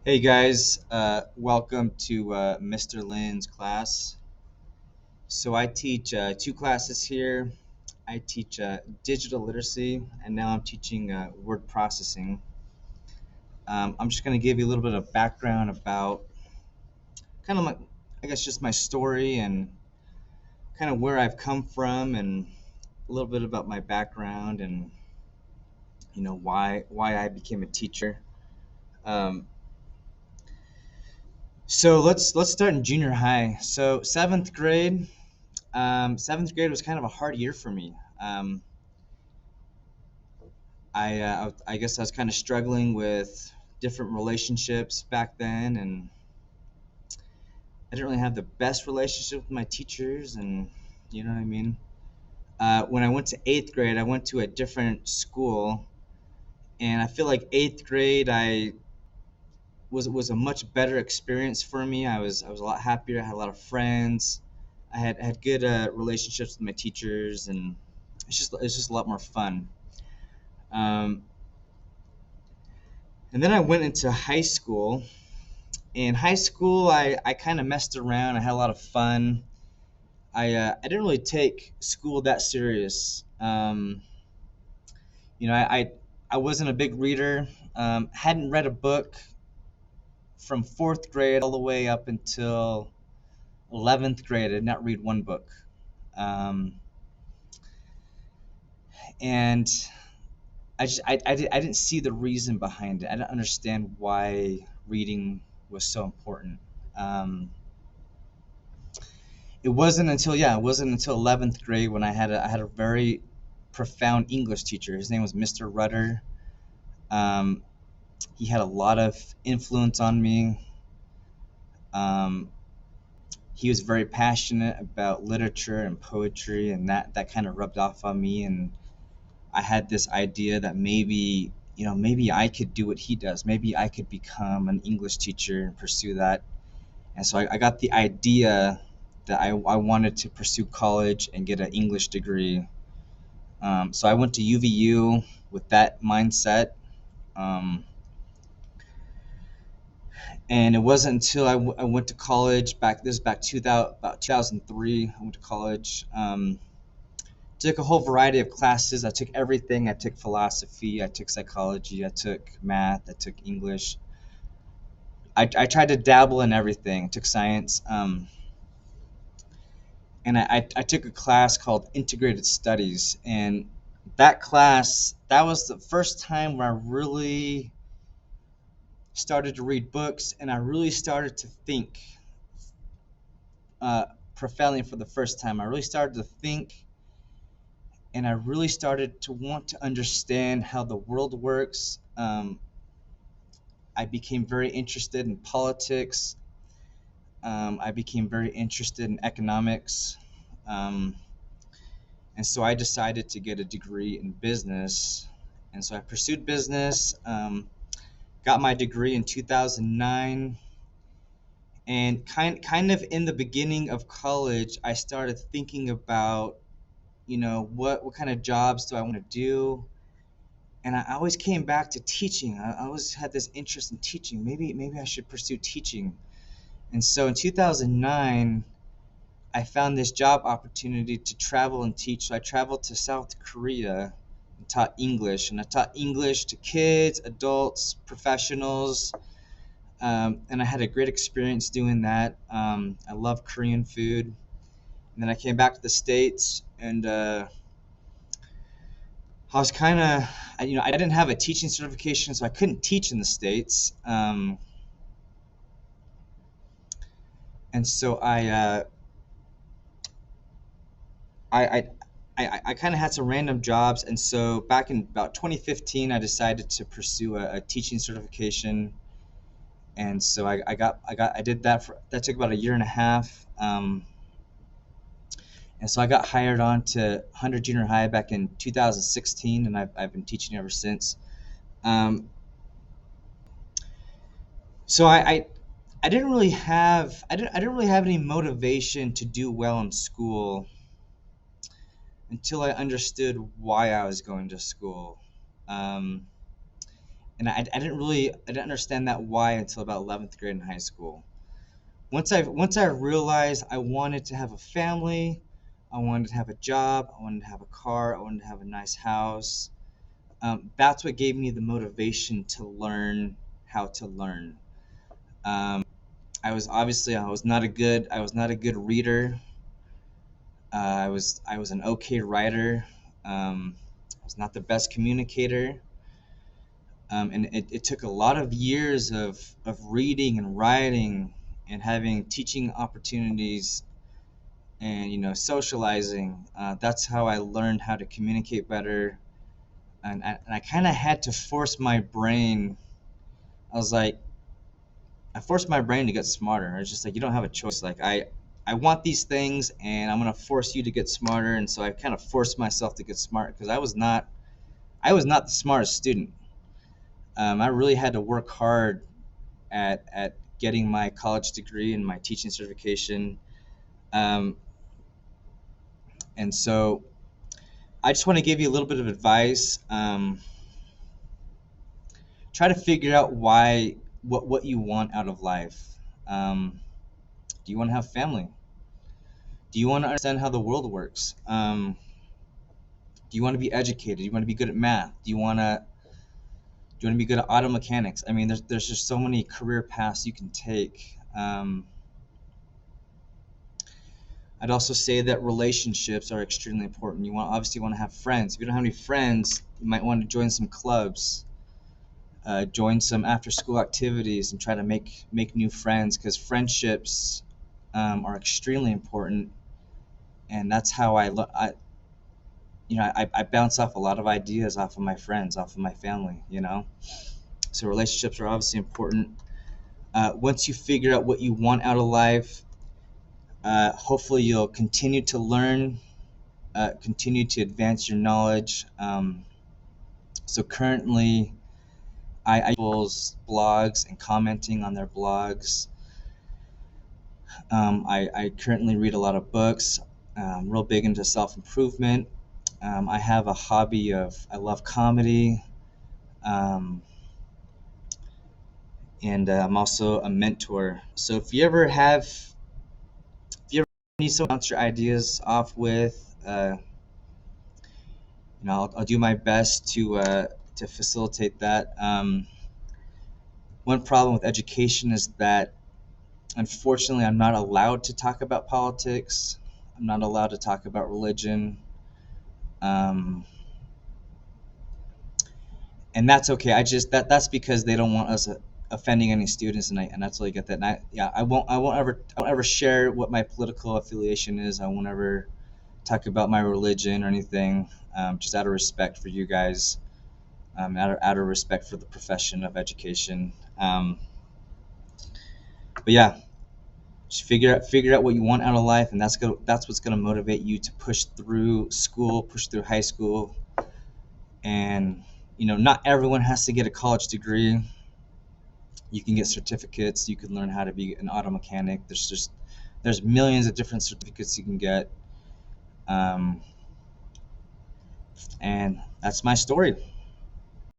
Hey guys, welcome to Mr. Lynn's class. So I teach two classes here. I teach digital literacy, and now I'm teaching word processing. I'm just going to give you a little bit of background about kind of I guess, just my story and kind of where I've come from, and a little bit about my background and why I became a teacher. Um, so let's start in junior high. So seventh grade. Seventh grade was kind of a hard year for me. I guess I was kind of struggling with different relationships back then, and I didn't really have the best relationship with my teachers, and you know what I mean. When I went to eighth grade, I went to a different school, and I feel like eighth grade I was a much better experience for me. I was a lot happier. I had a lot of friends. I had good relationships with my teachers, and it's just a lot more fun. Um, and then I went into high school. In high school, I kind of messed around. I had a lot of fun. I didn't really take school that serious. You know, I wasn't a big reader. Hadn't read a book from fourth grade all the way up until 11th grade. I did not read one book. Um, and I didn't see the reason behind it. I didn't understand why reading was so important. Um, it wasn't until 11th grade when I had a very profound English teacher. His name was Mr. Rudder. Um, he had a lot of influence on me. Um, he was very passionate about literature and poetry, and that kind of rubbed off on me. And I had this idea that maybe I could do what he does. Maybe I could become an English teacher and pursue that. And so I got the idea that I wanted to pursue college and get an English degree. So I went to UVU with that mindset. Um, and it wasn't until I went to college back 2000, about 2003. I went to college. Took a whole variety of classes. I took everything. I took philosophy. I took psychology. I took math. I took English. I tried to dabble in everything. I took science. And I took a class called Integrated Studies. And that was the first time where I really started to read books and I really started to think uh, profoundly for the first time. I really started to think and I really started to want to understand how the world works. I became very interested in politics. I became very interested in economics. Um, and so I decided to get a degree in business. And so I pursued business, got my degree in 2009. And kind of in the beginning of college, I started thinking about, what kind of jobs do I want to do? And I always came back to teaching. I always had this interest in teaching. Maybe I should pursue teaching. And so in 2009, I found this job opportunity to travel and teach. So I traveled to South Korea and taught English. And I taught English to kids, adults, professionals. And I had a great experience doing that. I love Korean food. And then I came back to the States and I was kind of, I didn't have a teaching certification, so I couldn't teach in the States. And so I, I, I kind of had some random jobs. And so back in about 2015, I decided to pursue a teaching certification. And so I did that that took about a year and a half. And so I got hired on to Hunter Junior High back in 2016, and I've been teaching ever since. Um, so I didn't really have any motivation to do well in school until I understood why I was going to school. Um, and I didn't understand that why until about 11th grade in high school. Once I realized I wanted to have a family, I wanted to have a job, I wanted to have a car, I wanted to have a nice house. That's what gave me the motivation to learn how to learn. I was not a good reader. I was an okay writer. I was not the best communicator. And it took a lot of years of reading and writing and having teaching opportunities and socializing. That's how I learned how to communicate better, and I kind of had to force my brain. I was like, I forced my brain to get smarter. It's just like you don't have a choice. Like I want these things, and I'm gonna force you to get smarter. And so I kind of forced myself to get smart because I was not the smartest student. I really had to work hard at getting my college degree and my teaching certification. Um, and so I just want to give you a little bit of advice. Try to figure out what you want out of life. Do you want to have family? Do you want to understand how the world works? Do you want to be educated? Do you want to be good at math? Do you want to be good at auto mechanics? I mean, there's just so many career paths you can take. I'd also say that relationships are extremely important. You obviously want to have friends. If you don't have any friends, you might want to join some clubs, join some after school activities, and try to make new friends because friendships are extremely important. And that's how I bounce off a lot of ideas off of my friends, off of my family. So relationships are obviously important. Once you figure out what you want out of life, hopefully you'll continue to learn, continue to advance your knowledge. So currently, I people's blogs and commenting on their blogs. I currently read a lot of books. Real big into self improvement. I have a hobby of I love comedy, um, and I'm also a mentor. So if you ever need someone to bounce your ideas off with, I'll do my best to facilitate that. One problem with education is that unfortunately I'm not allowed to talk about politics. I'm not allowed to talk about religion. Um, and that's okay. That's because they don't want us offending any students, and I totally get that. And I won't ever share what my political affiliation is. I won't ever talk about my religion or anything, just out of respect for you guys, out of respect for the profession of education. But yeah, just figure out what you want out of life, and that's what's gonna motivate you to push through school, push through high school, and not everyone has to get a college degree. You can get certificates. You can learn how to be an auto mechanic. There's millions of different certificates you can get, um, and that's my story.